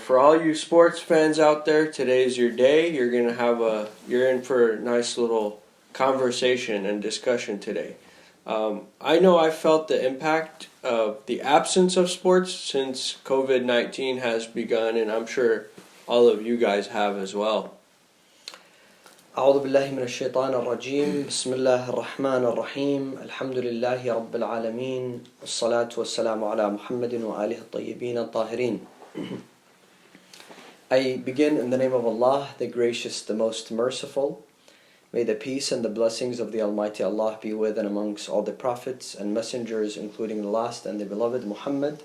for all you sports fans out there, today's your day. You're in for a nice little conversation and discussion today. I know I felt the impact of the absence of sports since COVID-19 has begun, and I'm sure all of you guys have as well. أعوذ بالله من الشيطان الرجيم بسم الله الرحمن الرحيم الحمد لله رب العالمين والصلاة والسلام على محمد وآله الطيبين الطاهرين. I begin in the name of Allah, the gracious, the most merciful. May the peace and the blessings of the Almighty Allah be with and amongst all the prophets and messengers, including the last and the beloved Muhammad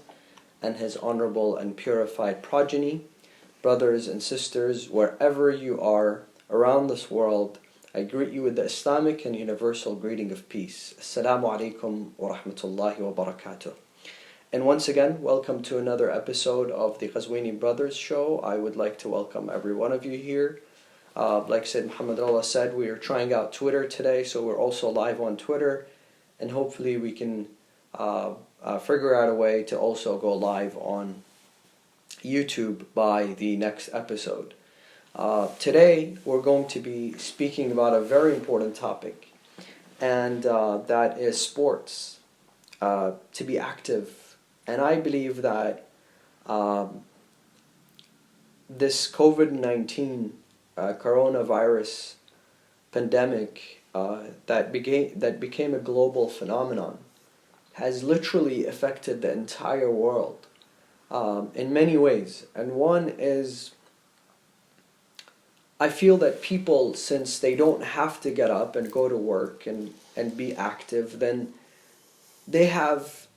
and his honorable and purified progeny. Brothers and sisters, wherever you are around this world, I greet you with the Islamic and universal greeting of peace. Assalamu alaikum wa rahmatullahi wa barakatuh. And once again, welcome to another episode of the Qazwini Brothers Show. I would like to welcome every one of you here. Like Sayyid Muhammad Allah said, we are trying out Twitter today, so we're also live on Twitter, and hopefully we can figure out a way to also go live on YouTube by the next episode. Today we're going to be speaking about a very important topic, and that is sports, to be active. And I believe that this COVID-19 coronavirus pandemic that became a global phenomenon has literally affected the entire world in many ways. And one is, I feel that people, since they don't have to get up and go to work and be active, then they have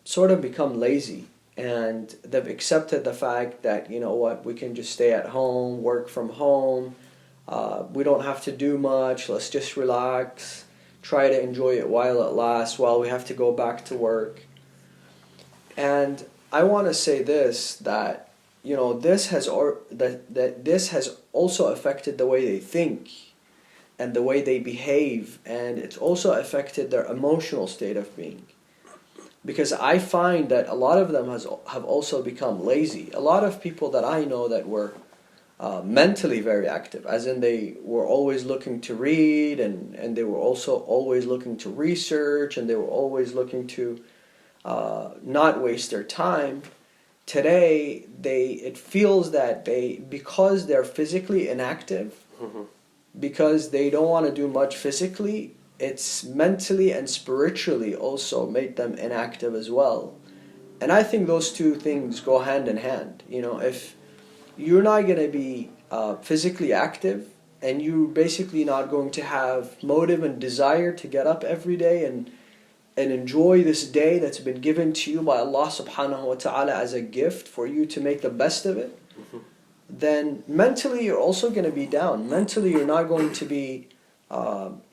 sort of become lazy, and they've accepted the fact that, you know what, we can just stay at home, work from home, we don't have to do much, let's just relax, try to enjoy it while it lasts, while we have to go back to work. And I want to say this, that you know, this has also affected the way they think and the way they behave, and it's also affected their emotional state of being. Because I find that a lot of them have also become lazy. A lot of people that I know that were mentally very active, as in they were always looking to read, and they were also always looking to research, and they were always looking to not waste their time. Today, it feels that because they're physically inactive, because they don't want to do much physically, it's mentally and spiritually also made them inactive as well. And I think those two things go hand in hand. You know, if you're not going to be physically active, and you're basically not going to have motive and desire to get up every day and enjoy this day that's been given to you by Allah subhanahu wa ta'ala as a gift for you to make the best of it, then mentally you're also going to be down. Mentally you're not going to be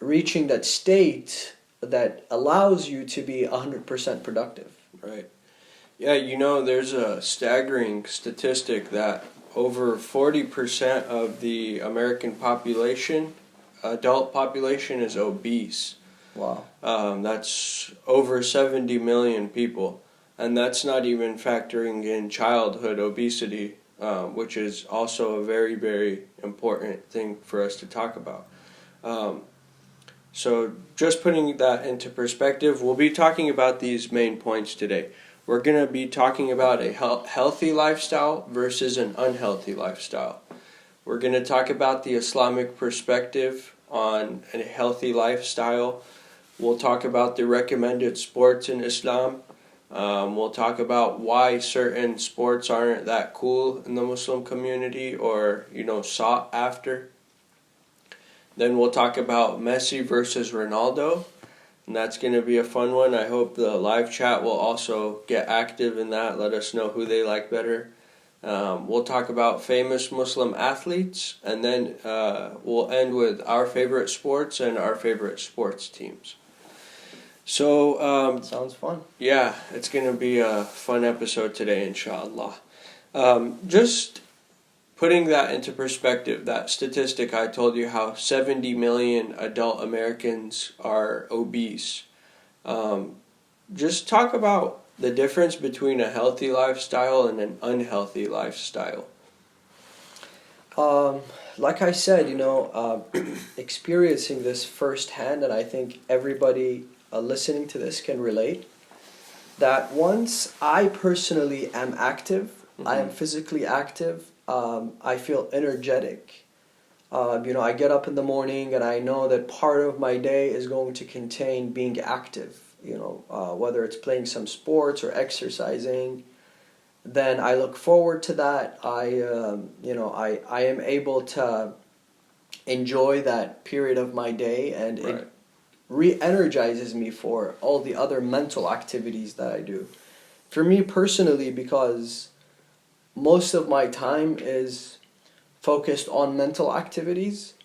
reaching that state that allows you to be 100% productive. Right. Yeah, you know, there's a staggering statistic that over 40% of the American population, adult population, is obese. Wow. That's over 70 million people, and that's not even factoring in childhood obesity, which is also a very, very important thing for us to talk about. So just putting that into perspective, we'll be talking about these main points today. We're going to be talking about a healthy lifestyle versus an unhealthy lifestyle. We're going to talk about the Islamic perspective on a healthy lifestyle. We'll talk about the recommended sports in Islam. We'll talk about why certain sports aren't that cool in the Muslim community, or, you know, sought after. Then we'll talk about Messi versus Ronaldo, and that's going to be a fun one. I hope the live chat will also get active in that. Let us know who they like better. We'll talk about famous Muslim athletes, and then we'll end with our favorite sports and our favorite sports teams. So sounds fun. Yeah, it's going to be a fun episode today, inshallah. Just putting that into perspective, that statistic I told you, how 70 million adult Americans are obese. Just talk about the difference between a healthy lifestyle and an unhealthy lifestyle. Like I said, experiencing this firsthand, and I think everybody listening to this can relate, that once I personally am active, I am physically active, I feel energetic. I get up in the morning and I know that part of my day is going to contain being active, whether it's playing some sports or exercising. Then I look forward to that. I am able to enjoy that period of my day, and Right. it re-energizes me for all the other mental activities that I do. For me personally, because most of my time is focused on mental activities,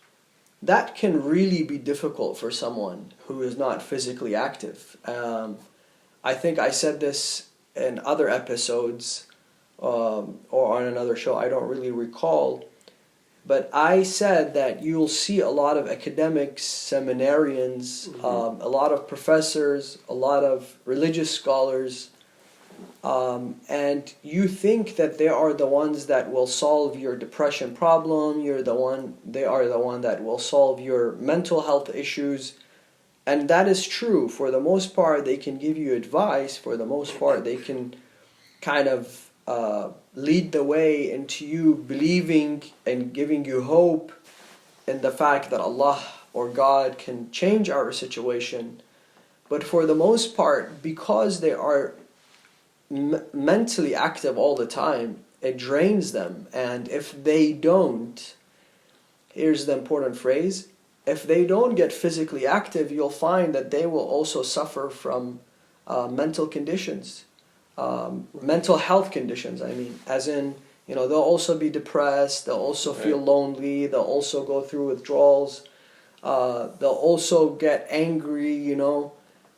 that can really be difficult for someone who is not physically active. I think I said this in other episodes or on another show, I don't really recall, but I said that you'll see a lot of academics, seminarians, a lot of professors, a lot of religious scholars, and you think that they are the ones that will solve your depression problem, they are the one that will solve your mental health issues. And that is true. For the most part, they can give you advice. For the most part, they can kind of lead the way into you believing and giving you hope in the fact that Allah or God can change our situation. But for the most part, because they are mentally active all the time, it drains them. And if they don't, here's the important phrase, if they don't get physically active, you'll find that they will also suffer from mental conditions, mental health conditions, as in, they'll also be depressed, they'll also feel lonely, they'll also go through withdrawals, they'll also get angry,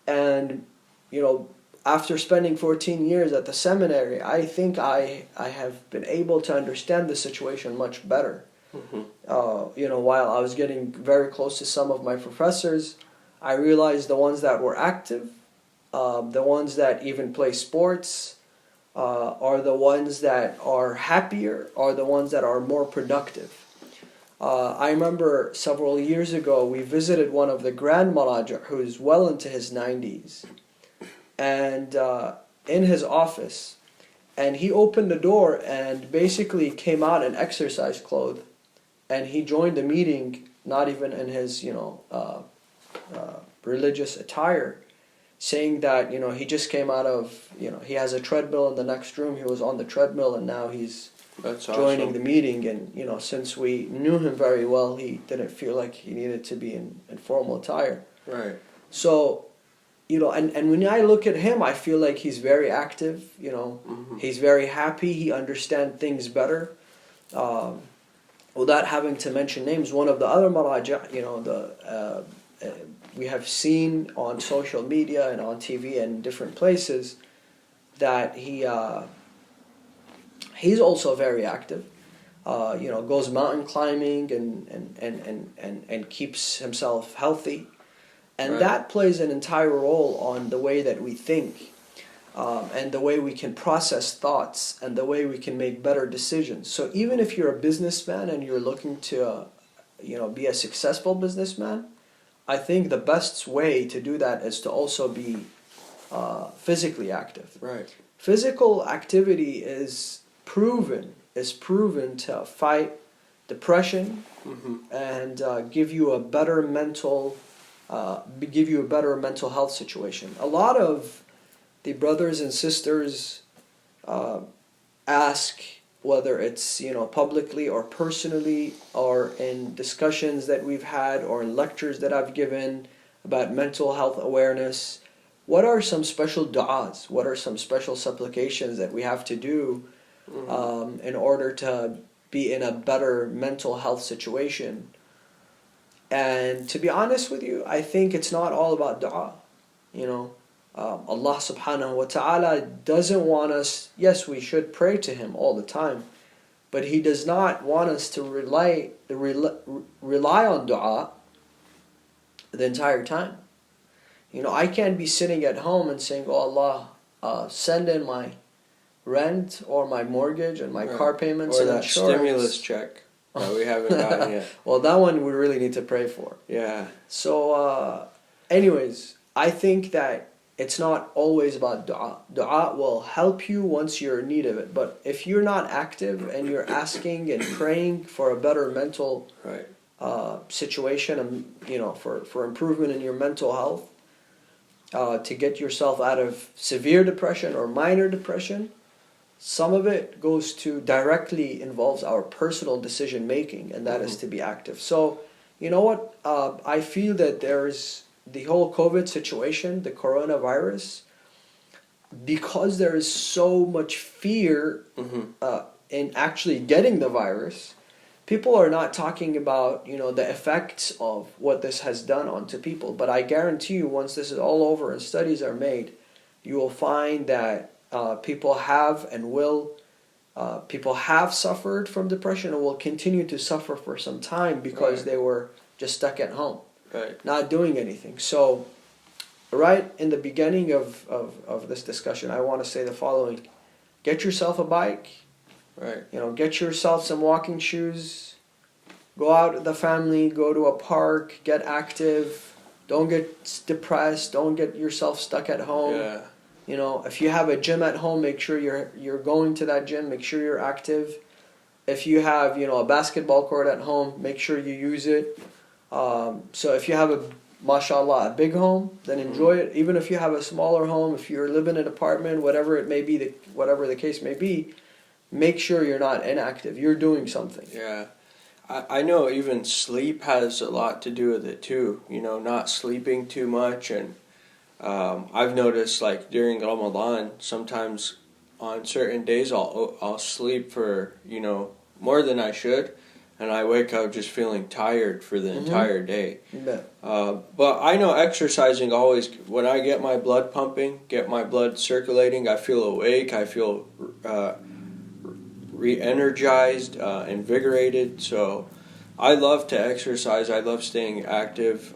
and, after spending 14 years at the seminary, I think I have been able to understand the situation much better. While I was getting very close to some of my professors, I realized the ones that were active, the ones that even play sports, are the ones that are happier, are the ones that are more productive. I remember several years ago we visited one of the Grand Maraja who is well into his 90s, and in his office, and he opened the door and basically came out in exercise clothes, and he joined the meeting not even in his religious attire, saying that he just came out of he has a treadmill in the next room. He was on the treadmill and now he's joining the meeting, and since we knew him very well, he didn't feel like he needed to be in formal attire. Right. So and when I look at him, I feel like he's very active. He's very happy. He understands things better. Without having to mention names, one of the other maraja, we have seen on social media and on TV and different places that he's also very active. Goes mountain climbing and keeps himself healthy. And that plays an entire role on the way that we think, and the way we can process thoughts, and the way we can make better decisions. So even if you're a businessman and you're looking to, be a successful businessman, I think the best way to do that is to also be physically active. Right. Physical activity is proven to fight depression and give you a better mental health situation. A lot of the brothers and sisters ask, whether it's publicly or personally, or in discussions that we've had or in lectures that I've given about mental health awareness, what are some special du'as, what are some special supplications that we have to do in order to be in a better mental health situation? And to be honest with you, I think it's not all about du'a. Allah subhanahu wa ta'ala doesn't want us, yes, we should pray to Him all the time, but He does not want us to rely on du'a the entire time. I can't be sitting at home and saying, oh Allah, send in my rent or my mortgage and my car payments or and that insurance. stimulus check that we haven't gotten yet. Well, that one we really need to pray for. Yeah. So, anyways, I think that it's not always about dua. Dua will help you once you're in need of it. But if you're not active and you're asking and praying for a better mental Right. situation, and for improvement in your mental health, to get yourself out of severe depression or minor depression, some of it goes to directly involves our personal decision making, and that is to be active. So, you know what? I feel that there is the whole COVID situation, the coronavirus, because there is so much fear in actually getting the virus. People are not talking about, the effects of what this has done onto people. But I guarantee you, once this is all over and studies are made, you will find that people have suffered from depression and will continue to suffer for some time because they were just stuck at home, not doing anything. So, right in the beginning of this discussion, I want to say the following. Get yourself a bike. Right. Get yourself some walking shoes. Go out with the family. Go to a park. Get active. Don't get depressed. Don't get yourself stuck at home. Yeah. If you have a gym at home, make sure you're going to that gym. Make sure you're active. If you have a basketball court at home, make sure you use it. So if you have mashallah, a big home, then enjoy it. Even if you have a smaller home, if you're living in an apartment, whatever it may be, whatever the case may be, make sure you're not inactive. You're doing something. Yeah. I know even sleep has a lot to do with it too. Not sleeping too much. And I've noticed, like, during Ramadan, sometimes on certain days I'll sleep for, more than I should. And I wake up just feeling tired for the entire day. But I know exercising always, when I get my blood pumping, get my blood circulating, I feel awake, I feel re-energized, invigorated. So I love to exercise, I love staying active.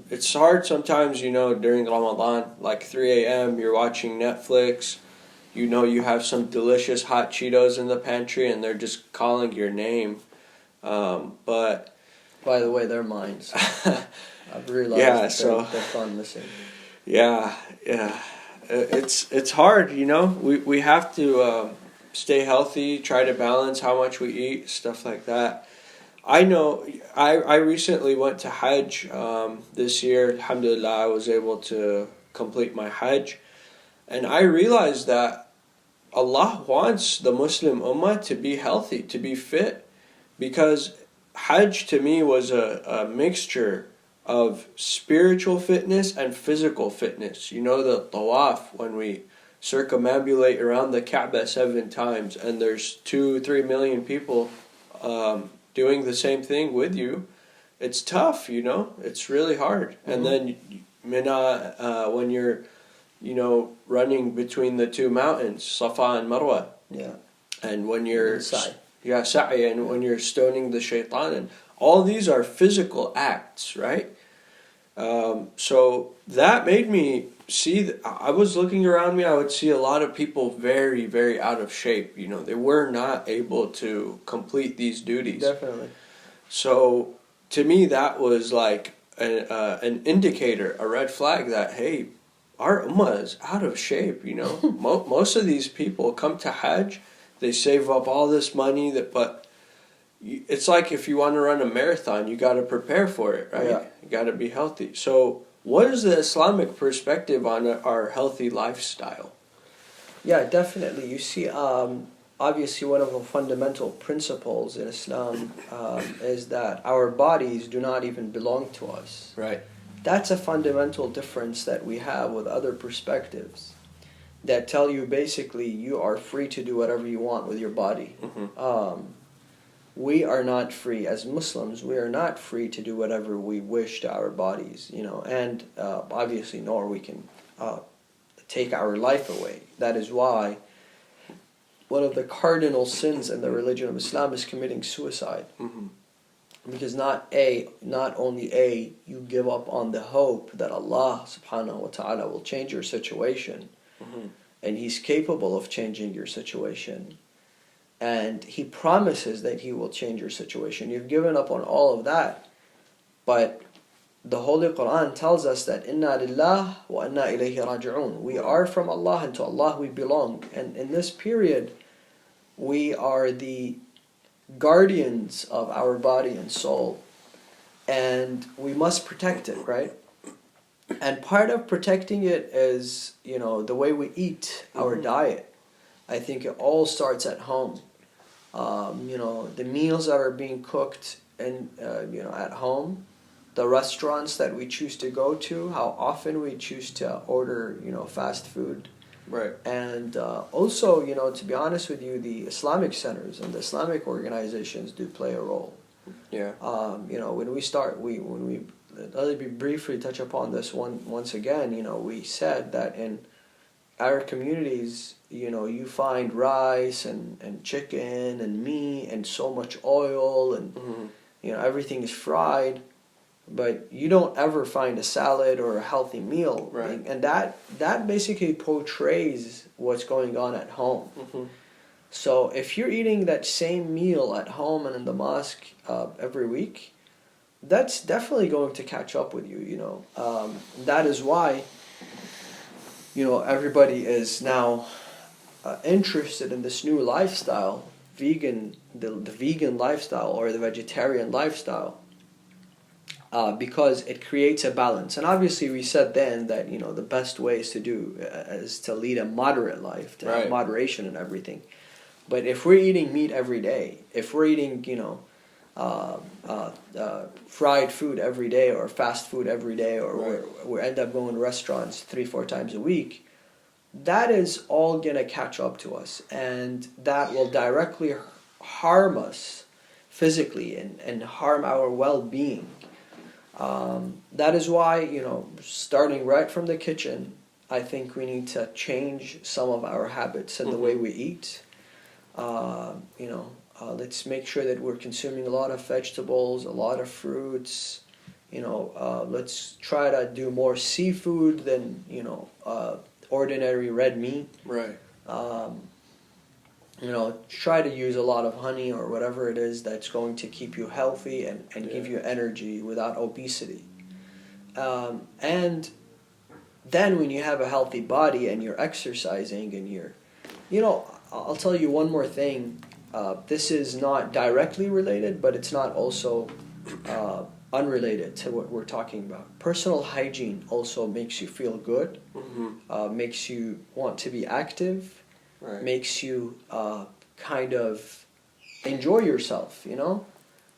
It's hard sometimes, during Ramadan, like 3 a.m., you're watching Netflix, you have some delicious hot Cheetos in the pantry and they're just calling your name. But by the way, they're mine. So I've realized they're fun missing. Yeah. It's hard, We have to stay healthy, try to balance how much we eat, stuff like that. I know I recently went to Hajj this year. Alhamdulillah, I was able to complete my Hajj, and I realized that Allah wants the Muslim Ummah to be healthy, to be fit. Because Hajj to me was a mixture of spiritual fitness and physical fitness. The tawaf, when we circumambulate around the Kaaba 7 times and there's 2-3 million people doing the same thing with you, it's tough, it's really hard. And then Mina, when you're, running between the two mountains, Safa and Marwa. Yeah. And when you're... Sa'i. And when you're stoning the shaitan, and all these are physical acts, right? So that made me see, I was looking around me, I would see a lot of people very, very out of shape. They were not able to complete these duties. Definitely. So to me, that was like an indicator, a red flag that, hey, our ummah is out of shape, Most of these people come to Hajj, they save up all this money, but it's like if you want to run a marathon, you got to prepare for it, right? Yeah. You got to be healthy. So what is the Islamic perspective on our healthy lifestyle? Yeah, definitely. You see, obviously one of the fundamental principles in Islam is that our bodies do not even belong to us. Right. That's a fundamental difference that we have with other perspectives that tell you basically you are free to do whatever you want with your body. We are not free as Muslims. We are not free to do whatever we wish to our bodies, and obviously nor we can take our life away. That is why one of the cardinal sins in the religion of Islam is committing suicide. Because not only you give up on the hope that Allah subhanahu wa ta'ala will change your situation, and He's capable of changing your situation. And He promises that He will change your situation. You've given up on all of that, but the Holy Quran tells us that Inna lillah wa inna ilayhi raji'un. We are from Allah, and to Allah we belong. And in this period, we are the guardians of our body and soul, and we must protect it, right? And part of protecting it is, the way we eat, our diet. I think it all starts at home. The meals that are being cooked at home, the restaurants that we choose to go to, how often we choose to order, fast food. Right. And also, to be honest with you, the Islamic centers and the Islamic organizations do play a role. Yeah. When we let me briefly touch upon this once again. We said that in our communities, you find rice and chicken and meat and so much oil and everything is fried, but you don't ever find a salad or a healthy meal. Right. And that basically portrays what's going on at home. Mm-hmm. So if you're eating that same meal at home and in the mosque every week, that's definitely going to catch up with you. That is why everybody is now interested in this new lifestyle, the vegan lifestyle or the vegetarian lifestyle, because it creates a balance. And obviously we said then that the best way is to lead a moderate life, to have moderation in everything. But if we're eating meat every day, if we're eating fried food every day or fast food every day, or we end up going to restaurants 3-4 times a week, that is all going to catch up to us, and that will directly harm us physically and harm our well-being. That is why, starting right from the kitchen, I think we need to change some of our habits and the way we eat. Let's make sure that we're consuming a lot of vegetables, a lot of fruits. Let's try to do more seafood than ordinary red meat. Right. Try to use a lot of honey or whatever it is that's going to keep you healthy and give you energy without obesity. And then when you have a healthy body and you're exercising and I'll tell you one more thing. This is not directly related, but it's not also unrelated to what we're talking about. Personal hygiene also makes you feel good, makes you want to be active, makes you kind of enjoy yourself,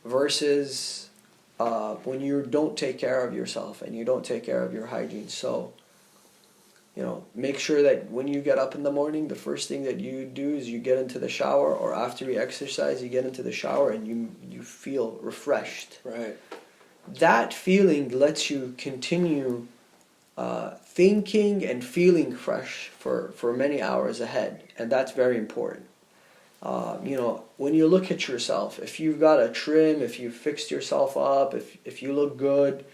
versus when you don't take care of yourself and you don't take care of your hygiene. So, make sure that when you get up in the morning, the first thing that you do is you get into the shower, or after you exercise, you get into the shower and you feel refreshed. Right. That feeling lets you continue thinking and feeling fresh for many hours ahead, and that's very important. When you look at yourself, if you've got a trim, if you've fixed yourself up, if you look good,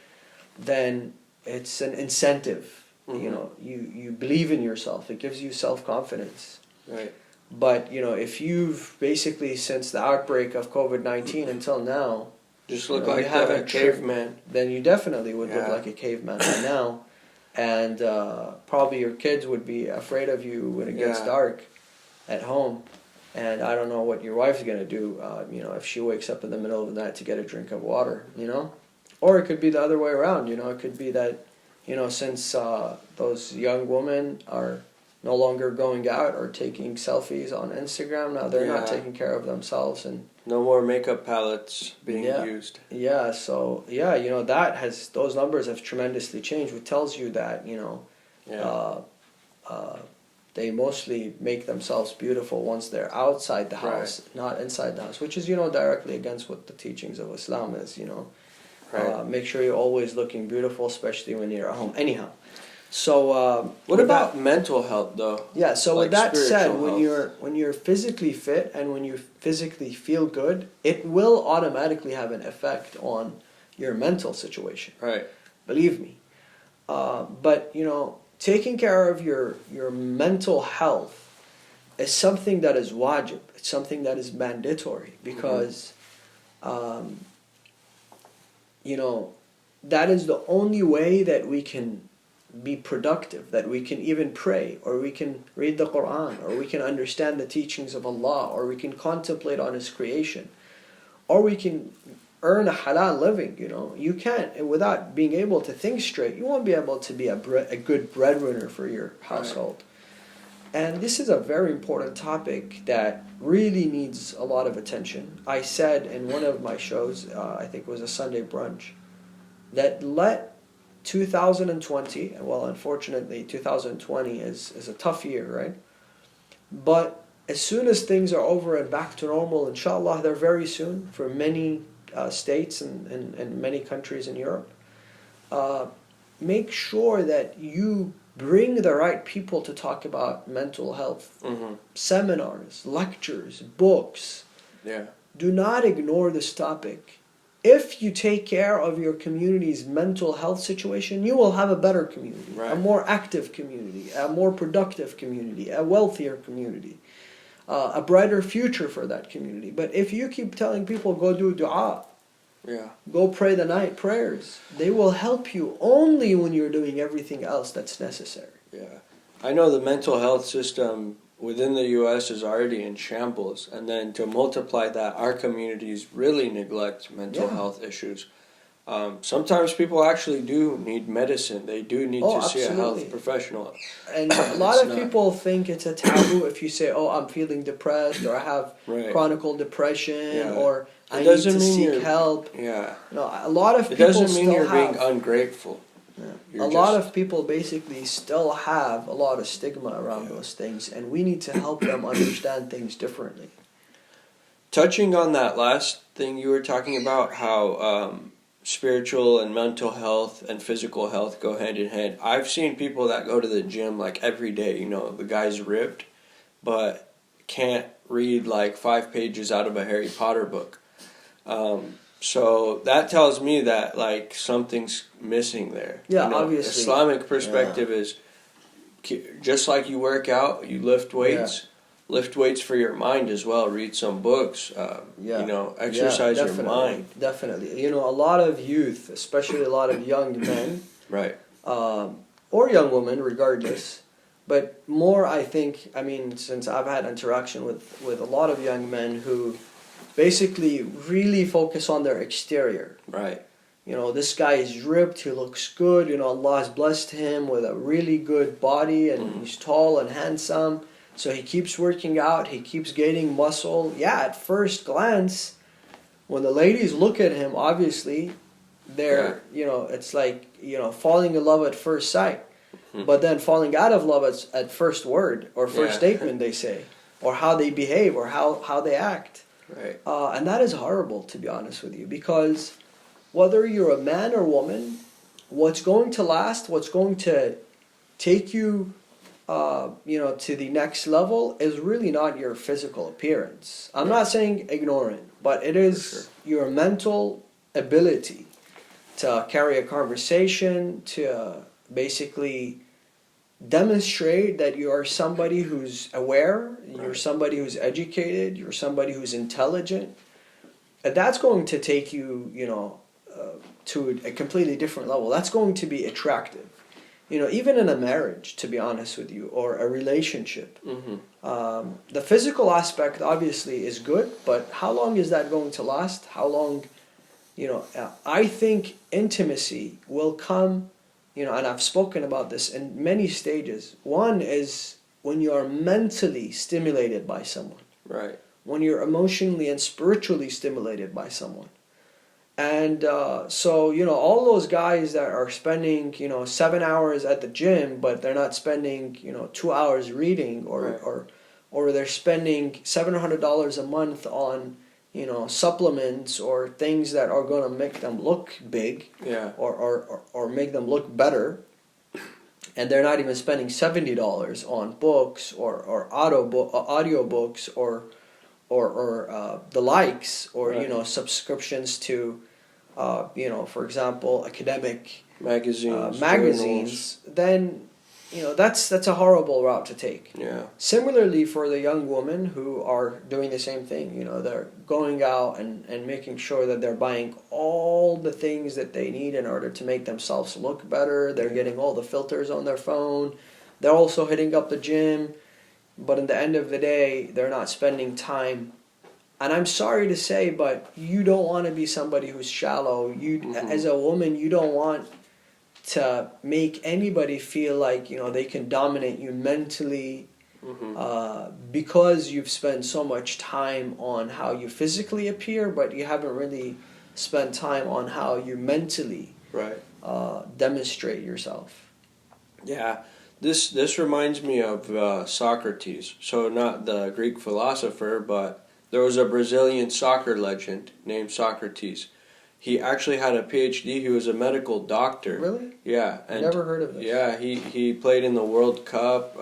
then it's an incentive. You believe in yourself. It gives you self-confidence. Right. But, if you've basically, since the outbreak of COVID-19 until now, just look like a caveman, then you definitely would look like a caveman right now. And probably your kids would be afraid of you when it gets dark at home. And I don't know what your wife's going to do, if she wakes up in the middle of the night to get a drink of water, Or it could be the other way around, It could be that, since those young women are no longer going out or taking selfies on Instagram, now they're not taking care of themselves. And no more makeup palettes being used. Yeah, so, those numbers have tremendously changed, which tells you that, they mostly make themselves beautiful once they're outside the house, not inside the house, which is, directly against what the teachings of Islam is, Make sure you're always looking beautiful, especially when you're at home. Anyhow, so what about mental health, though? Yeah, so with that said, when you're physically fit and when you physically feel good, it will automatically have an effect on your mental situation. Right. Believe me. But taking care of your mental health is something that is wajib. It's something that is mandatory because, that is the only way that we can be productive, that we can even pray, or we can read the Quran, or we can understand the teachings of Allah, or we can contemplate on His creation, or we can earn a halal living. You can't, without being able to think straight, you won't be able to be a good breadwinner for your household. And this is a very important topic that really needs a lot of attention. I said in one of my shows, I think it was a Sunday brunch, that let 2020, well, unfortunately 2020 is a tough year, right? But as soon as things are over and back to normal, inshallah, they're very soon for many states and many countries in Europe, make sure that you bring the right people to talk about mental health. Seminars, lectures, books. Do not ignore this topic. If you take care of your community's mental health situation, you will have a better community, a more active community, a more productive community, a wealthier community, a brighter future for that community. But if you keep telling people, go do dua, go pray the night prayers, they will help you only when you're doing everything else that's necessary. I know the mental health system within the U.S. is already in shambles, and then to multiply that, our communities really neglect mental health issues. Sometimes people actually do need medicine. They do need to see a health professional. And a lot of people think it's a taboo if you say, I'm feeling depressed, or I have chronic depression, or I need to seek help. A lot of people it doesn't mean you're being ungrateful. A lot of people basically still have a lot of stigma around those things, and we need to help them understand things differently. Touching on that last thing you were talking about, how spiritual and mental health and physical health go hand in hand. I've seen people that go to the gym like every day. The guy's ripped, but can't read like 5 pages out of a Harry Potter book. So that tells me that like something's missing there. Obviously. Islamic perspective is just like you work out, you lift weights. Lift weights for your mind as well. Read some books. Exercise your mind. Definitely. A lot of youth, especially a lot of young men, or young women, regardless. But more, I think. Since I've had interaction with a lot of young men who basically really focus on their exterior. This guy is ripped, he looks good, Allah has blessed him with a really good body, and he's tall and handsome, so he keeps working out, he keeps gaining muscle. At first glance, when the ladies look at him, obviously, they're, it's like, falling in love at first sight, but then falling out of love at first word, or first statement they say, or how they behave, or how they act. And that is horrible, to be honest with you, because whether you're a man or woman, what's going to last, what's going to take you, to the next level is really not your physical appearance. I'm not saying ignore it, but it is your mental ability to carry a conversation, to basically demonstrate that you are somebody who's aware, you're somebody who's educated, you're somebody who's intelligent. And that's going to take you, to a completely different level. That's going to be attractive. Even in a marriage, to be honest with you, or a relationship. The physical aspect obviously is good, but how long is that going to last? How long, I think intimacy will come, and I've spoken about this in many stages. One is when you are mentally stimulated by someone. When you're emotionally and spiritually stimulated by someone. And so, all those guys that are spending, 7 hours at the gym, but they're not spending, 2 hours reading, or they're spending $700 a month on, supplements or things that are going to make them look big, or make them look better, and they're not even spending $70 on books or audio books or the likes, or subscriptions to for example, academic magazines, then that's a horrible route to take. Yeah. Similarly, for the young women who are doing the same thing, they're going out and making sure that they're buying all the things that they need in order to make themselves look better. They're getting all the filters on their phone. They're also hitting up the gym. But in the end of the day, they're not spending time. And I'm sorry to say, but you don't want to be somebody who's shallow. As a woman, you don't want to make anybody feel like they can dominate you mentally, because you've spent so much time on how you physically appear, but you haven't really spent time on how you mentally demonstrate yourself. Yeah, this reminds me of Socrates. So not the Greek philosopher, but there was a Brazilian soccer legend named Socrates. He actually had a PhD. He was a medical doctor. Really? Yeah. I never heard of this. Yeah, he played in the World Cup.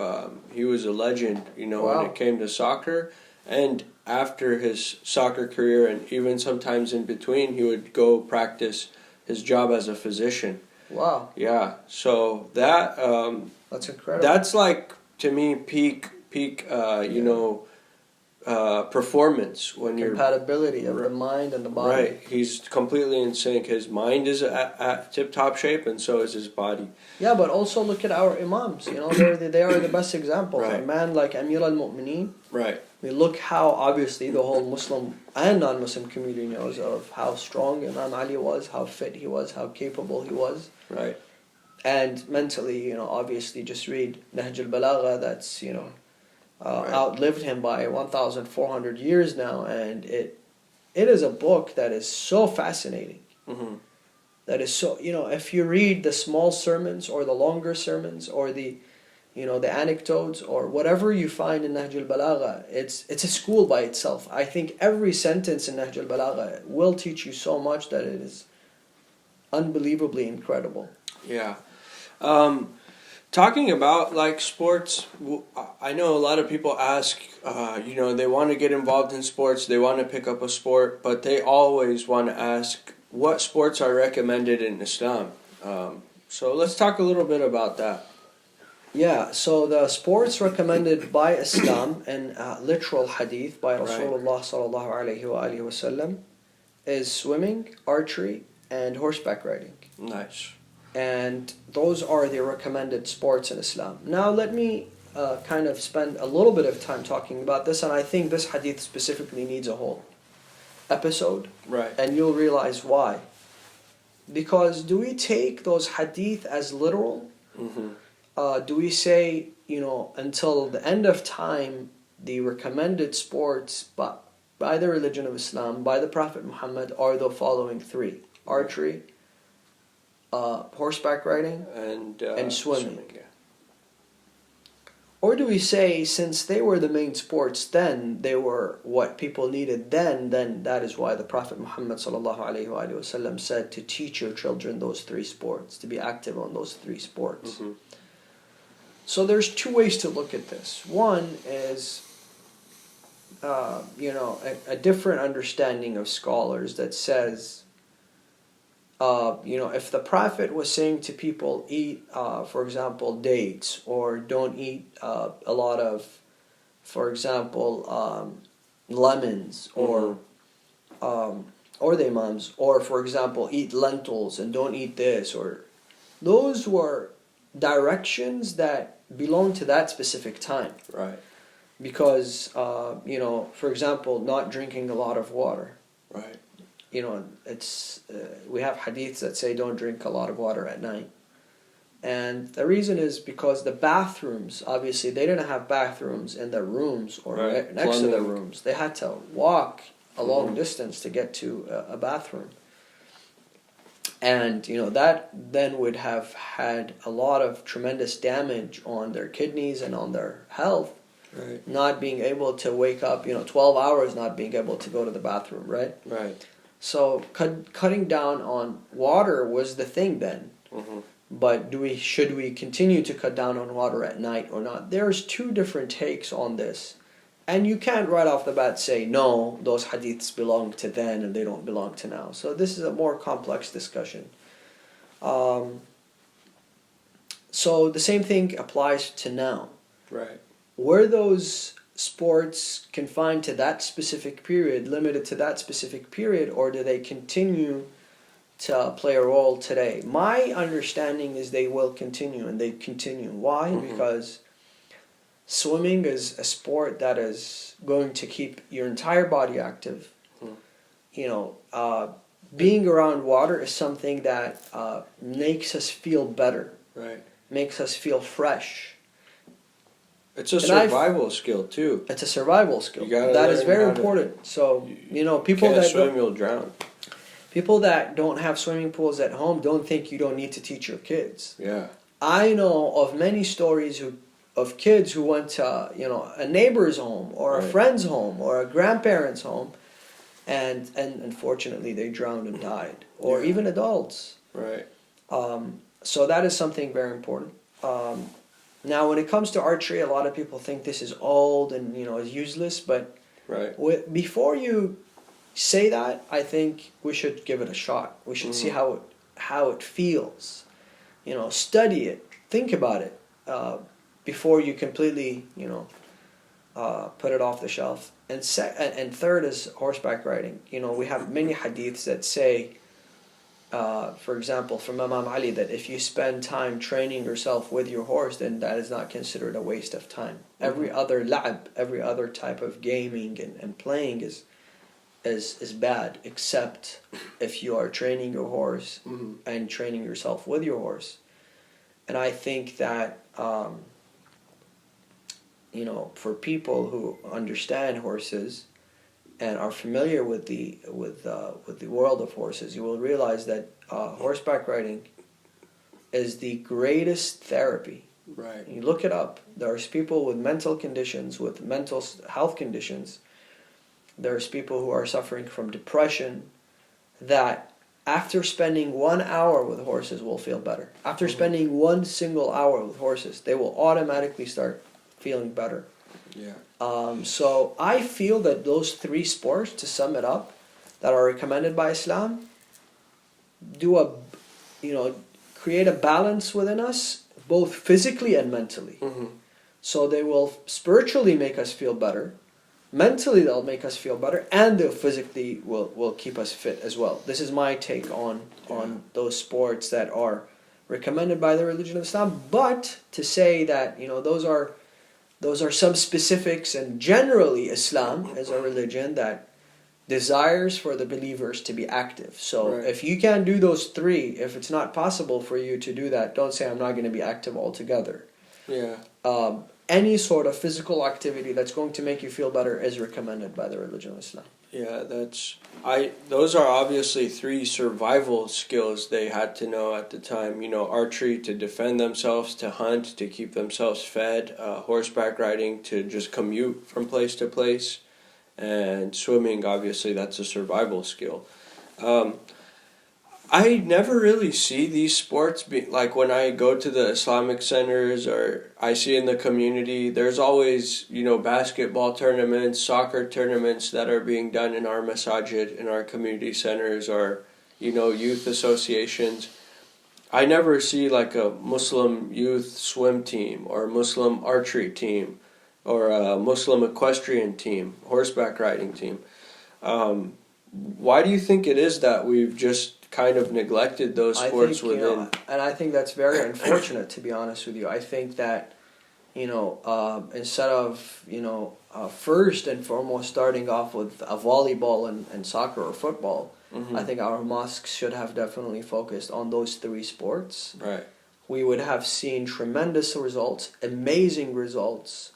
He was a legend, when it came to soccer. And after his soccer career, and even sometimes in between, he would go practice his job as a physician. Wow. Yeah. So that's incredible. That's like, to me, peak performance when compatibility of the mind and the body. Right, he's completely in sync. His mind is at tip-top shape, and so is his body. Yeah, but also look at our imams. They are the best example. Right. A man like Amir al-Mu'mineen. Right. We look how obviously the whole Muslim and non-Muslim community knows of how strong Imam Ali was, how fit he was, how capable he was. Right. And mentally, obviously, just read Nahj al-Balagha. That's outlived him by 1,400 years now, and it is a book that is so fascinating. Mm-hmm. That is so, if you read the small sermons or the longer sermons or the anecdotes or whatever you find in Nahj al-Balagha, it's a school by itself. I think every sentence in Nahj al-Balagha will teach you so much that it is unbelievably incredible. Yeah. Talking about like sports, I know a lot of people ask, they want to get involved in sports, they want to pick up a sport, but they always want to ask what sports are recommended in Islam. So let's talk a little bit about that. Yeah, so the sports recommended by Islam and literal hadith by Rasulullah sallallahu alaihi wasallam is swimming, archery, and horseback riding. Nice. And those are the recommended sports in Islam. Now let me kind of spend a little bit of time talking about this, and I think this hadith specifically needs a whole episode. Right. And you'll realize why. Because do we take those hadith as literal? Mm-hmm. Do we say, until the end of time, the recommended sports by the religion of Islam, by the Prophet Muhammad, are the following three: archery, horseback riding, and swimming. Yeah. Or do we say, since they were the main sports then, they were what people needed then that is why the Prophet Muhammad ﷺ said to teach your children those three sports, to be active on those three sports. Mm-hmm. So there's two ways to look at this. One is, a different understanding of scholars that says, if the Prophet was saying to people, eat, for example, dates, or don't eat a lot of, for example, lemons, or the imams, or for example, eat lentils and don't eat this, or those were directions that belong to that specific time. Right. Because, for example, not drinking a lot of water. Right. It's we have hadiths that say don't drink a lot of water at night. And the reason is because the bathrooms, obviously, they didn't have bathrooms in their rooms or next to their rooms. They had to walk a long distance to get to a bathroom. And, that then would have had a lot of tremendous damage on their kidneys and on their health. Right. Not being able to wake up, 12 hours not being able to go to the bathroom, right? Right. So cutting down on water was the thing then. Mm-hmm. But should we continue to cut down on water at night or not? There's two different takes on this. And you can't right off the bat say, no, those hadiths belong to then and they don't belong to now. So this is a more complex discussion. So the same thing applies to now. Right. Were those sports confined to that specific period, limited to that specific period, or do they continue to play a role today? My understanding is they will continue, and they continue. Why? Mm-hmm. Because swimming is a sport that is going to keep your entire body active. You know, being around water is something that makes us feel better. Right. Makes us feel fresh. It's a survival skill too. It's a survival skill. You That is very learn how important. So, you know, people can't that swim, you'll drown. people that don't have swimming pools at home don't think you don't need to teach your kids. Yeah. I know of many stories of kids who went to, you know, a neighbor's home or a Right. friend's home or a grandparent's home, and unfortunately they drowned and died, or Yeah. even adults. Right. So that is something very important. Now, when it comes to archery, a lot of people think this is old and, you know, is useless. But Right. before you say that, I think we should give it a shot. We should see how it feels. You know, study it, think about it before you completely, you know, put it off the shelf. And third is horseback riding. You know, we have many hadiths that say, for example, from Imam Ali, that if you spend time training yourself with your horse, then that is not considered a waste of time. Every other la'ab, every other type of gaming and playing is bad, except if you are training your horse and training yourself with your horse. And I think that, you know, for people who understand horses and are familiar with the world of horses, you will realize that horseback riding is the greatest therapy. Right. You look it up. There's people with mental conditions, with mental health conditions. There's people who are suffering from depression that after spending 1 hour with horses will feel better. After spending one single hour with horses, they will automatically start feeling better. Yeah. So I feel that those three sports, to sum it up, that are recommended by Islam, create a balance within us, both physically and mentally. So they will spiritually make us feel better, mentally they'll make us feel better, and they'll physically will keep us fit as well. This is my take on those sports that are recommended by the religion of Islam. But to say that, you know, those are some specifics, and generally Islam is a religion that desires for the believers to be active. So Right. if you can't do those three, if it's not possible for you to do that, don't say I'm not going to be active altogether. Yeah. Any sort of physical activity that's going to make you feel better is recommended by the religion of Islam. Yeah, those are obviously three survival skills they had to know at the time. You know, archery to defend themselves, to hunt, to keep themselves fed, horseback riding to just commute from place to place, and swimming, obviously, that's a survival skill. I never really see these sports like when I go to the Islamic centers or I see in the community, there's always, you know, basketball tournaments, soccer tournaments that are being done in our masajid, in our community centers, or, you know, youth associations. I never see like a Muslim youth swim team or Muslim archery team or a Muslim equestrian team, horseback riding team. Why do you think it is that we've just kind of neglected those sports within? You know, and I think that's very unfortunate, to be honest with you. I think that, you know, instead of, you know, first and foremost starting off with a volleyball and soccer or football, I think our mosques should have definitely focused on those three sports. Right. We would have seen tremendous results, amazing results.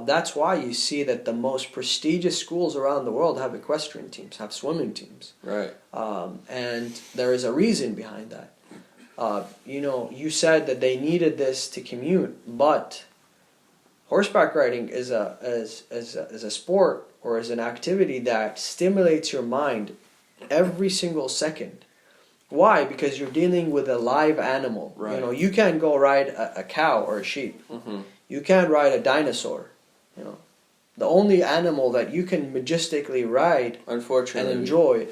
That's why you see that the most prestigious schools around the world have equestrian teams, have swimming teams. Right. And there is a reason behind that. You know, you said that they needed this to commute, but horseback riding is a sport or is an activity that stimulates your mind every single second. Why? Because you're dealing with a live animal. Right. You know, you can't go ride a cow or a sheep. You can't ride a dinosaur. You know, the only animal that you can majestically ride, unfortunately, and enjoy,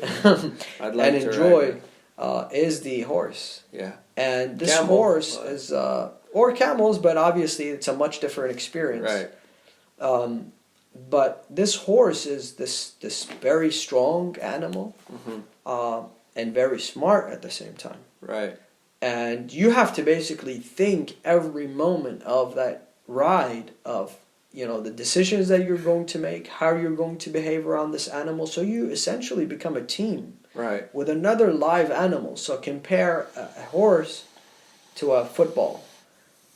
is the horse. Yeah. And this Camel. horse is or camels, but obviously it's a much different experience. Right. But this horse is this very strong animal, and very smart at the same time. Right. And you have to basically think every moment of that ride of, the decisions that you're going to make, how you're going to behave around this animal. So you essentially become a team Right. with another live animal. So compare a horse to a football,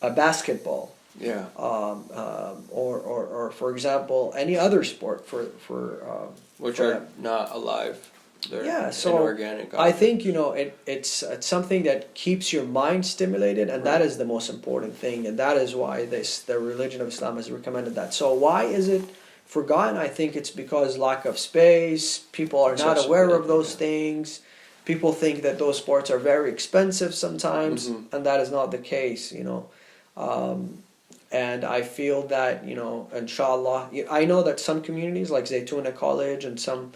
a basketball, Yeah. or for example, any other sport Which for are them. not alive. They're Yeah, so inorganic. I think it's something that keeps your mind stimulated, and that is the most important thing, and that is why the religion of Islam has recommended that. So why is it forgotten? I think it's because lack of space. People are not aware of those things. People think that those sports are very expensive sometimes, and that is not the case. And I feel that inshallah, I know that some communities like Zaytuna College and some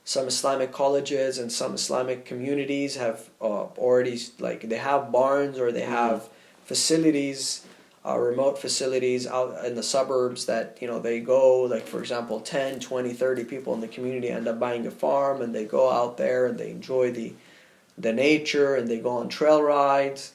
Islamic colleges and some Islamic communities have already, like, they have barns or they have facilities, remote facilities out in the suburbs that they go, like, for example, 10, 20, 30 people in the community end up buying a farm, and they go out there and they enjoy the nature, and they go on trail rides,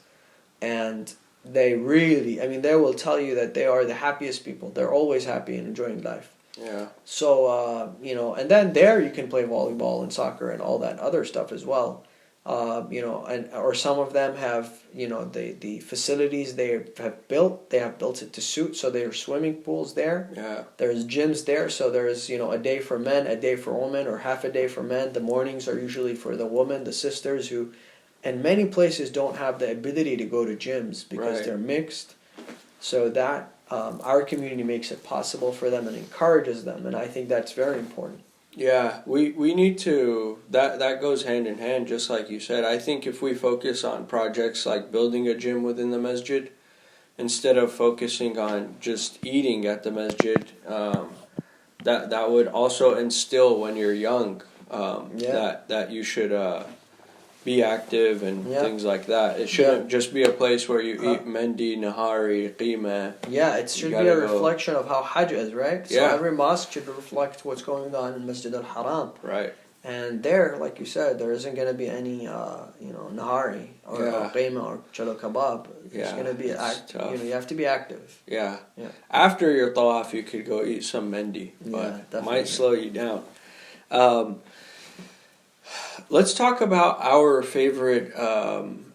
and they really, they will tell you that they are the happiest people. They're always happy and enjoying life. Yeah. So, and then there you can play volleyball and soccer and all that other stuff as well. Or some of them have, the facilities they have built it to suit. So there are swimming pools there. Yeah. There's gyms there. So there's, a day for men, a day for women, or half a day for men. The mornings are usually for the women, the sisters who, in many places, don't have the ability to go to gyms because they're mixed. So that our community makes it possible for them and encourages them, and I think that's very important. Yeah, we need to, that goes hand in hand, just like you said. I think if we focus on projects like building a gym within the masjid, instead of focusing on just eating at the masjid, that would also instill when you're young that you should be active and things like that. It shouldn't just be a place where you eat mendi, nahari, qima. Yeah, it should be a reflection of how Hajj is, right? So every mosque should reflect what's going on in Masjid al-Haram. Right. And there, like you said, there isn't going to be any, nahari or qima or chalo kebab. It's going to be, you have to be active. Yeah. After your tawaf, you could go eat some mendi, but it might slow you down. Let's talk about our favorite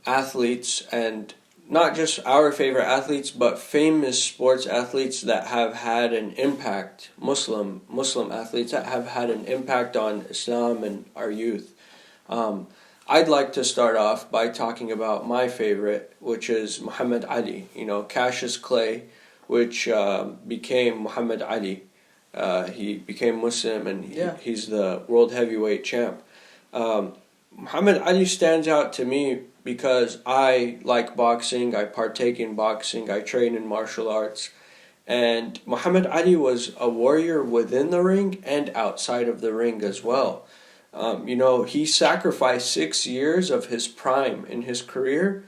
athletes, and not just our favorite athletes, but famous sports athletes that have had an impact, Muslim athletes that have had an impact on Islam and our youth. I'd like to start off by talking about my favorite, which is Muhammad Ali, Cassius Clay, which became Muhammad Ali. He became Muslim, and he's the world heavyweight champ. Muhammad Ali stands out to me because I like boxing, I partake in boxing, I train in martial arts, and Muhammad Ali was a warrior within the ring and outside of the ring as well. He sacrificed 6 years of his prime in his career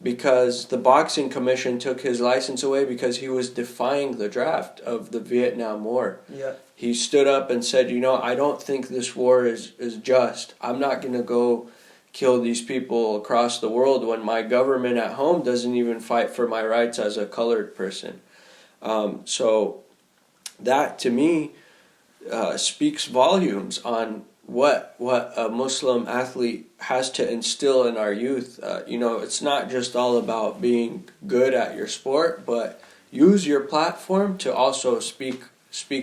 because the boxing commission took his license away because he was defying the draft of the Vietnam War. Yeah. He stood up and said, I don't think this war is just. I'm not going to go kill these people across the world when my government at home doesn't even fight for my rights as a colored person. So that, to me, speaks volumes on what a Muslim athlete has to instill in our youth. It's not just all about being good at your sport, but use your platform to also speak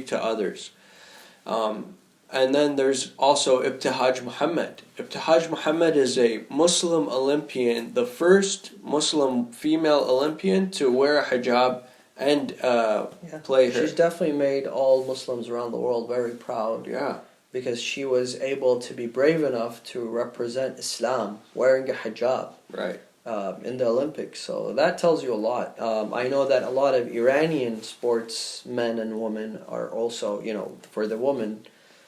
to others. And then there's also Ibtihaj Muhammad. Ibtihaj Muhammad is a Muslim Olympian, the first Muslim female Olympian to wear a hijab and play her. She's definitely made all Muslims around the world very proud. Yeah. Because she was able to be brave enough to represent Islam wearing a hijab. Right. In the Olympics. So that tells you a lot. I know that a lot of Iranian sportsmen and women are also, for the women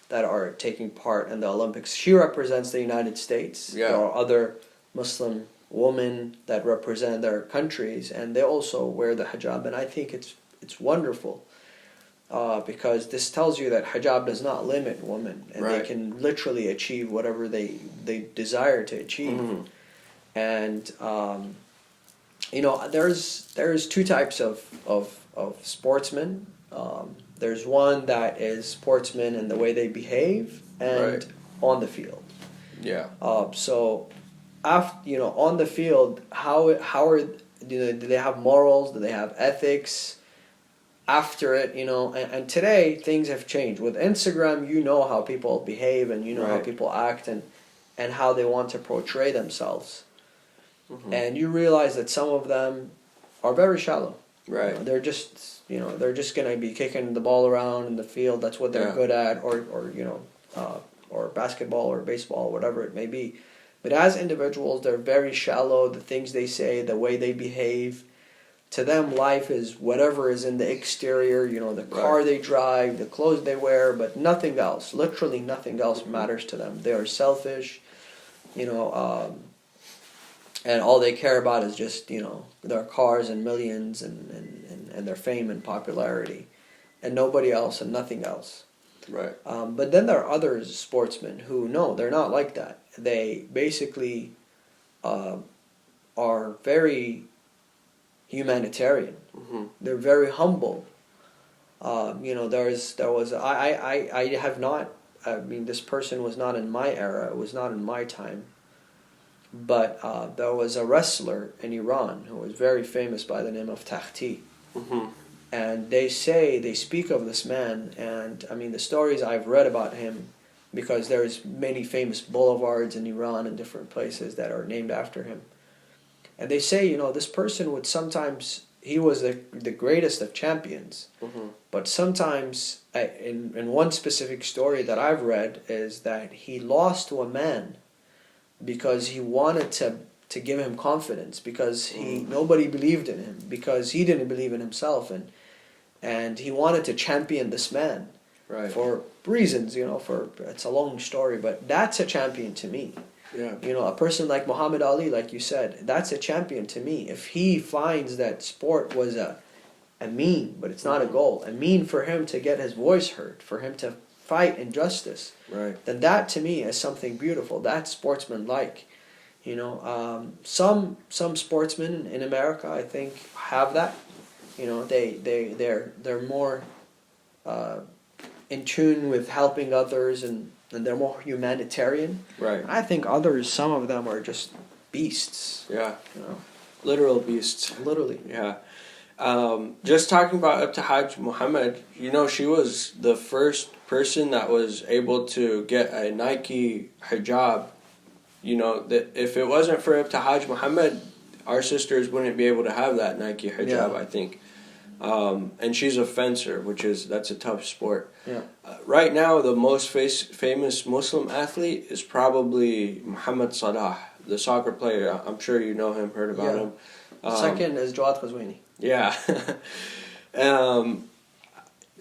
that are taking part in the Olympics. She represents the United States. Yeah. There are other Muslim women that represent their countries, and they also wear the hijab, and I think it's wonderful. Because this tells you that hijab does not limit women, and Right. they can literally achieve whatever they desire to achieve. Mm-hmm. And there's two types of sportsmen. There's one that is sportsmen in the way they behave and Right. on the field. Yeah. So, after on the field, how are do they have morals? Do they have ethics? After it, and today things have changed. With Instagram, you know how people behave, and you know how Right. people act, and how they want to portray themselves. Mm-hmm. And you realize that some of them are very shallow. Right. They're just gonna be kicking the ball around in the field. That's what they're Yeah. good at, or basketball or baseball, whatever it may be. But as individuals, they're very shallow. The things they say, the way they behave. To them, life is whatever is in the exterior, the car Right. they drive, the clothes they wear, but nothing else. Literally nothing else Mm-hmm. matters to them. They are selfish, and all they care about is just, their cars and millions and their fame and popularity. And nobody else and nothing else. Right. But then there are other sportsmen who, no, they're not like that. They basically are very humanitarian. Mm-hmm. They're very humble. I have not. I mean, this person was not in my era. It was not in my time. But there was a wrestler in Iran who was very famous by the name of Takhti. Mm-hmm. And they speak of this man, and I mean the stories I've read about him, because there's many famous boulevards in Iran and different places that are named after him. And they say, this person would sometimes, he was the greatest of champions, Mm-hmm. but sometimes, in one specific story that I've read, is that he lost to a man because he wanted to give him confidence, because nobody believed in him, because he didn't believe in himself, and he wanted to champion this man. Right. For reasons, it's a long story, but that's a champion to me. Yeah. A person like Muhammad Ali, like you said, that's a champion to me. If he finds that sport was a mean, but it's not a goal, a mean for him to get his voice heard, for him to fight injustice, Right. then that to me is something beautiful. That's sportsman-like. Some sportsmen in America, I think, have that. They're more in tune with helping others, and they're more humanitarian. Right. I think others, some of them are just beasts. Yeah. Literal beasts. Literally. Yeah. Just talking about Ibtihaj Muhammad, she was the first person that was able to get a Nike hijab. That if it wasn't for Ibtihaj Muhammad, our sisters wouldn't be able to have that Nike hijab, Yeah. I think. And she's a fencer, that's a tough sport. Yeah. Right now, the most famous Muslim athlete is probably Muhammad Salah, the soccer player. I'm sure you know him, heard about him. Second is Jawad Qazwini. Yeah.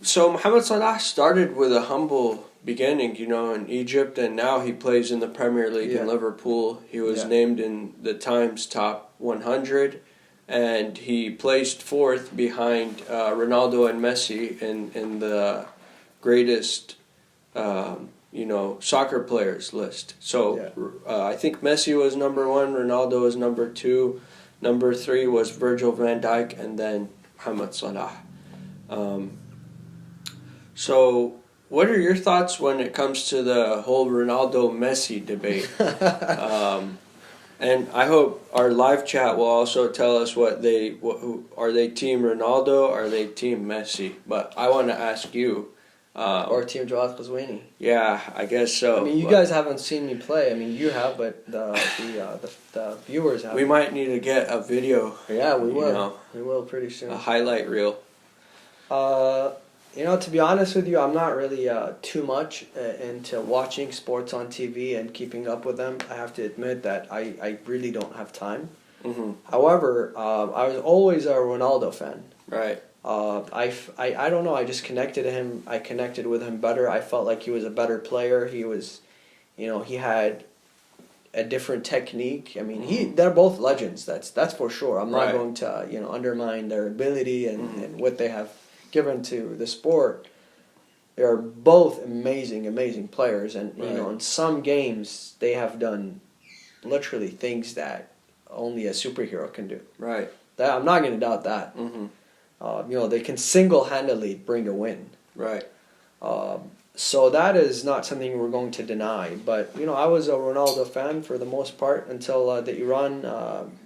So Muhammad Salah started with a humble beginning, in Egypt, and now he plays in the Premier League in Liverpool. He was named in the Times Top 100, and he placed fourth behind Ronaldo and Messi in the greatest, soccer players list. So I think Messi was number one, Ronaldo was number two, number three was Virgil van Dijk, and then Muhammad Salah. So what are your thoughts when it comes to the whole Ronaldo-Messi debate? And I hope our live chat will also tell us are they Team Ronaldo, or are they Team Messi? But I want to ask you. Or Team Jawad Qazwini. Yeah, I guess so. I mean, you guys haven't seen me play. I mean, you have, but the viewers have. We might need to get a video. Yeah, we will. We will pretty soon. A highlight reel. To be honest with you, I'm not really too much into watching sports on TV and keeping up with them. I have to admit that I really don't have time. Mm-hmm. However, I was always a Ronaldo fan. Right. I don't know. I just connected to him. I connected with him better. I felt like he was a better player. He was, he had a different technique. I mean, they're both legends. That's for sure. I'm not Right. going to undermine their ability and what they have given to the sport. They are both amazing players, and Right. in some games they have done literally things that only a superhero can do. Right. That I'm not going to doubt that. They can single-handedly bring a win. Right. So that is not something we're going to deny. But I was a Ronaldo fan for the most part until the Iran,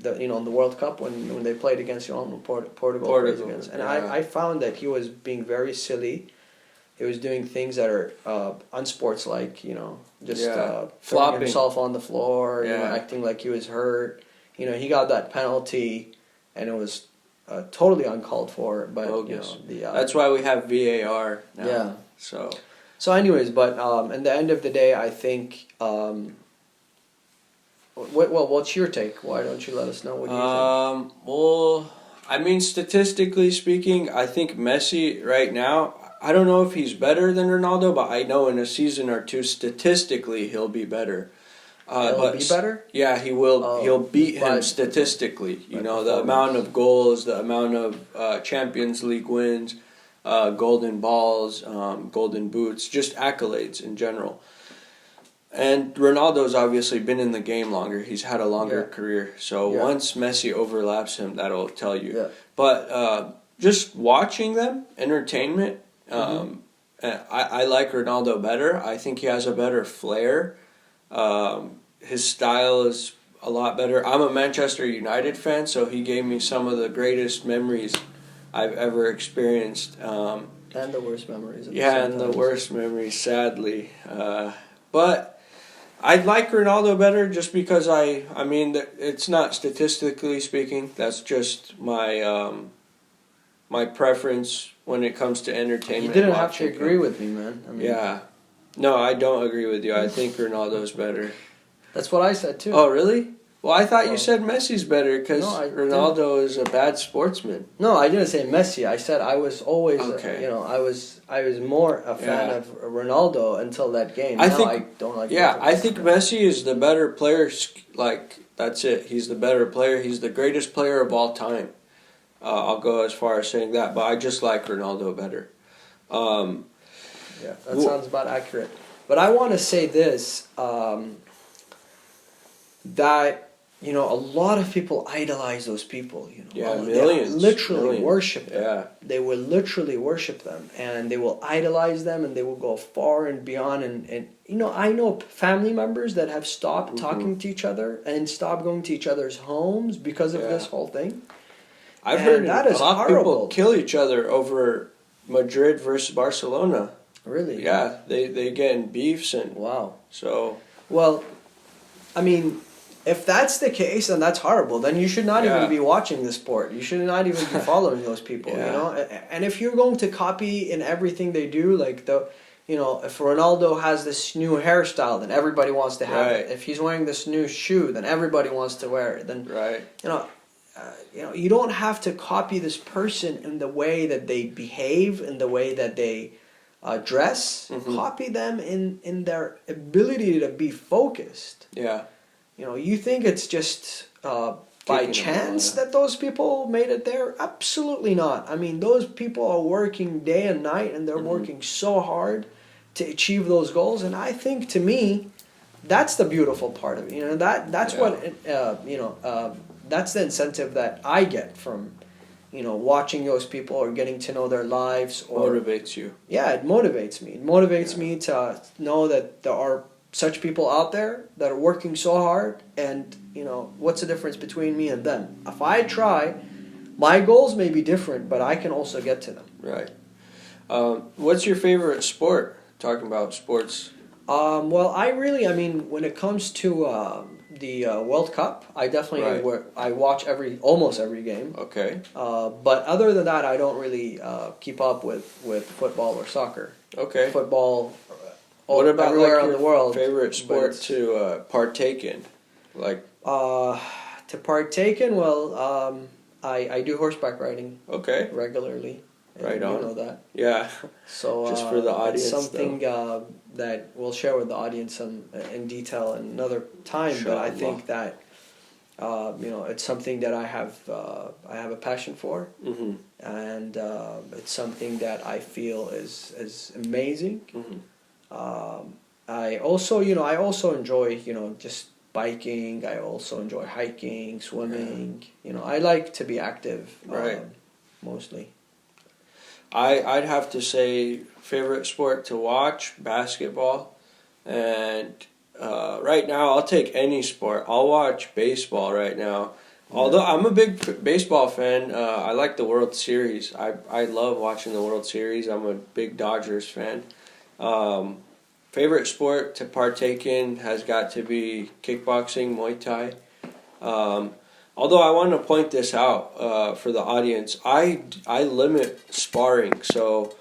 in the World Cup when they played against Portugal. Played against. And yeah. I found that he was being very silly. He was doing things that are unsportslike. Just throwing flopping himself on the floor, Yeah. acting like he was hurt. He got that penalty, and it was totally uncalled for. But Bogus. the That's why we have VAR now. Yeah. So anyways, but at the end of the day, I think. What's your take? Why don't you let us know what you think? Well, I mean, statistically speaking, I think Messi right now, I don't know if he's better than Ronaldo, but I know in a season or two, statistically, he'll be better. He'll be better? Yeah, he will. Oh, He'll beat him by- statistically. by The performance. amount of goals, the amount of Champions League wins, golden balls, golden boots, just accolades in general. And Ronaldo's obviously been in the game longer. He's had a longer career. So Yeah. once Messi overlaps him, that'll tell you. Yeah. But just watching them, entertainment, I like Ronaldo better. I think he has a better flair. His style is a lot better. I'm a Manchester United fan, so he gave me some of the greatest memories I've ever experienced. And the worst memories. At Yeah, same and the time. worst memories, sadly. But I like Ronaldo better just because I mean, it's not statistically speaking. That's just my my preference when it comes to entertainment. You didn't have to watching agree him. with me, man. I mean, Yeah. No, I don't agree with you. I think Ronaldo's better. That's what I said too. Oh, really? Well, I thought Well, you said Messi's better because no, I Ronaldo is a bad sportsman. No, I didn't say Messi. I said I was always, Okay. I was more a fan Yeah. of Ronaldo until that game. I Now think- I don't like. Yeah, both of I them. think Messi is the better player. Like, that's it. He's the better player. He's the greatest player of all time. I'll go as far as saying that, but I just like Ronaldo better. Yeah, that sounds about accurate. But I want to say this, that, a lot of people idolize those people, Yeah, They millions. literally Millions. worship them. Yeah. They will literally worship them, and they will idolize them, and they will go far and beyond. And I know family members that have stopped talking to each other and stopped going to each other's homes because of Yeah. this whole thing. I've And heard that a is lot of people horrible. kill each other over Madrid versus Barcelona. Really? Yeah, they get in beefs and Wow. so. Well, I mean, if that's the case, then that's horrible. Then you should not Yeah. even be watching the sport. You should not even be following those people. Yeah. And if you're going to copy in everything they do, like if Ronaldo has this new hairstyle, then everybody wants to have Right. it. If he's wearing this new shoe, then everybody wants to wear it. Then Right. you don't have to copy this person in the way that they behave, in the way that they dress. Mhm. Copy them in their ability to be focused. Yeah. You think it's just by Kicking chance them all, that those people made it there? Absolutely not. I mean, those people are working day and night, and they're working so hard to achieve those goals. And I think, to me, that's the beautiful part of it. That's Yeah. what that's the incentive that I get from watching those people or getting to know their lives. Or Motivates you. yeah, it motivates me. It motivates me to know that there are such people out there that are working so hard, and what's the difference between me and them? If I try, my goals may be different, but I can also get to them. Right. What's your favorite sport? Talking about sports. Well, I mean, when it comes to the World Cup, I definitely Right. I watch almost every game. Okay. But other than that, I don't really keep up with football or soccer. Okay. Football. What about everywhere like in your the world? favorite but sport it's- to partake in? Like, to partake in, well, I do horseback riding okay. regularly, Right on. You know that. Yeah. So just for the audience, it's something that we'll share with the audience in detail another time. But I think that it's something that I have a passion for, Mm-hmm. and it's something that I feel is amazing. Mm-hmm. I also enjoy just biking. I also enjoy hiking, swimming. I like to be active. Right. Mostly. I'd have to say favorite sport to watch, basketball, and right now I'll take any sport. I'll watch baseball right now. Although I'm a big baseball fan, I like the World Series. I love watching the World Series. I'm a big Dodgers fan. Favorite sport to partake in has got to be kickboxing, Muay Thai. Although I want to point this out for the audience, I limit sparring. So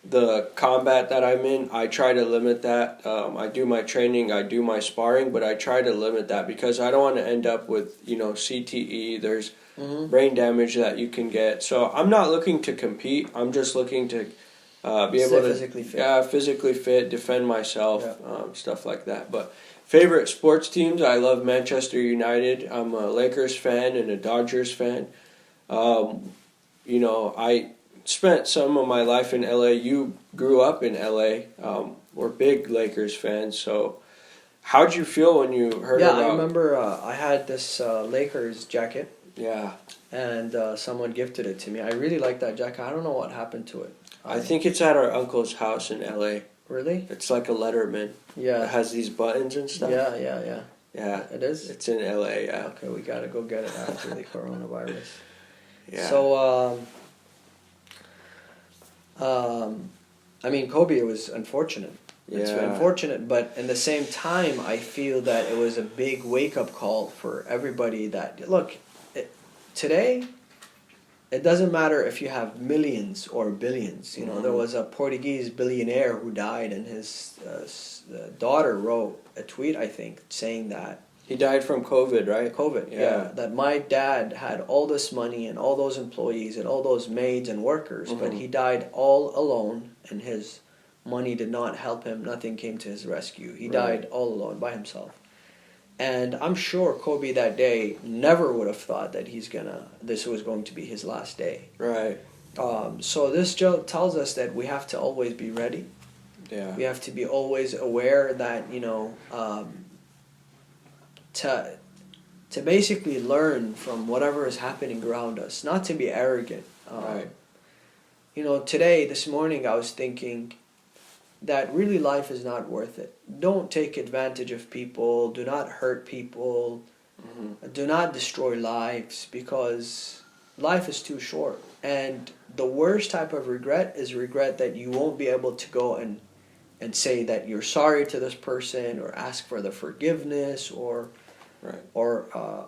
the combat that I'm in, I try to limit that. I do my training, I do my sparring, but I try to limit that because I don't want to end up with CTE. There's brain damage that you can get. So I'm not looking to compete. I'm just looking to be able to physically fit, defend myself, stuff like that. But favorite sports teams, I love Manchester United. I'm a Lakers fan and a Dodgers fan. I spent some of my life in LA. You grew up in LA. We're big Lakers fans. So how'd you feel when you heard about... Yeah, I remember I had this Lakers jacket. Yeah. And someone gifted it to me. I really like that jacket. I don't know what happened to it. I think it's at our uncle's house in LA. Really? It's like a Letterman. Yeah. It has these buttons and stuff. Yeah. Yeah. It is? It's in LA, yeah. Okay, we gotta go get it after the coronavirus. Yeah. So, Kobe, it was unfortunate. It's unfortunate, but in the same time, I feel that it was a big wake-up call for everybody that, look, today... It doesn't matter if you have millions or billions. There was a Portuguese billionaire who died, and his daughter wrote a tweet, I think, saying that. He died from COVID, right? COVID, yeah. That my dad had all this money and all those employees and all those maids and workers, but he died all alone, and his money did not help him. Nothing came to his rescue. He died all alone by himself. And I'm sure Kobe that day never would have thought that this was going to be his last day. Right. So this tells us that we have to always be ready. Yeah. We have to be always aware that, to basically learn from whatever is happening around us, not to be arrogant. Right. Today, this morning, I was thinking that really life is not worth it. Don't take advantage of people. Do not hurt people. Do not destroy lives, because life is too short. And the worst type of regret is regret that you won't be able to go and say that you're sorry to this person, or ask for the forgiveness, or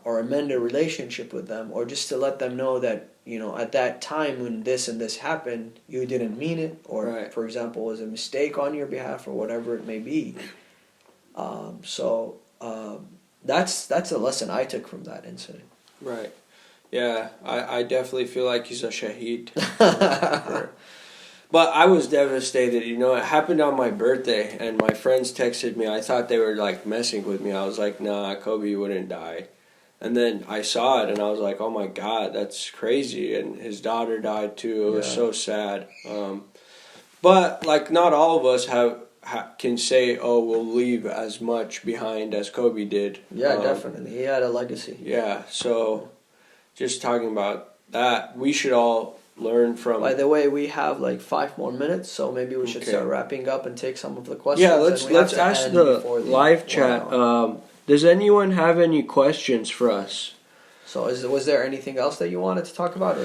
amend a relationship with them, or just to let them know that at that time when this and this happened, you didn't mean it, or for example, was a mistake on your behalf, or whatever it may be. That's a lesson I took from that incident. Right. Yeah, I definitely feel like he's a shaheed. But I was devastated. It happened on my birthday, and my friends texted me. I thought they were messing with me. I was like, nah, Kobe wouldn't die. And then I saw it, and I was like, oh my God, that's crazy. And his daughter died too. It was so sad. But not all of us can say, oh, we'll leave as much behind as Kobe did. Yeah, definitely. He had a legacy. Yeah, so just talking about that, we should all learn from... By the way, we have 5 more minutes, so maybe we should start wrapping up and take some of the questions. Yeah, let's ask the live chat. Does anyone have any questions for us? So was there anything else that you wanted to talk about?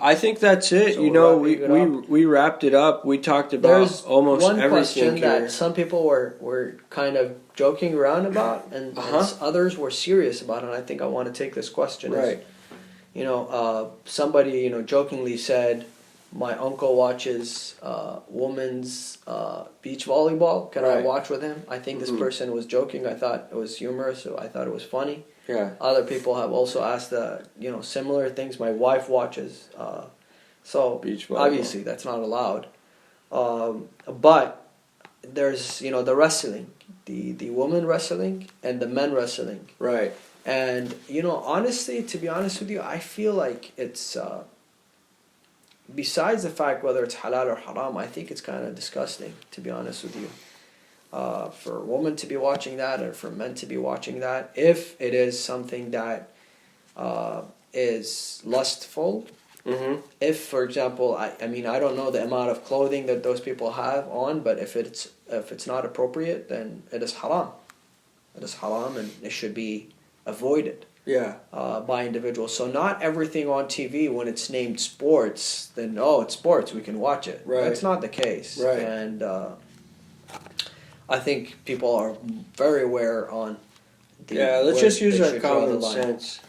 I think that's it. So we wrapped it up. We talked about almost everything. There's one question that some people were kind of joking around about, and others were serious about, and I think I want to take this question. Right. Somebody jokingly said, my uncle watches women's beach volleyball. Can I watch with him? I think this person was joking. I thought it was humorous, so I thought it was funny. Yeah. Other people have also asked similar things. My wife watches So Beach volleyball. obviously that's not allowed. But there's the wrestling, the women wrestling and the men wrestling. Right. And honestly, to be honest with you, I feel like it's besides the fact whether it's halal or haram, I think it's kind of disgusting, to be honest with you. For women to be watching that, or for men to be watching that, if it is something that is lustful. Mm-hmm. If, for example, I mean, I don't know the amount of clothing that those people have on, but if it's not appropriate, then it is haram. It is haram, and it should be avoided. Yeah. By individuals. So not everything on TV, when it's named sports, then it's sports, we can watch it. Right. That's not the case. Right. And I think people are very aware on the Yeah, let's where just use they our should draw the common line. sense.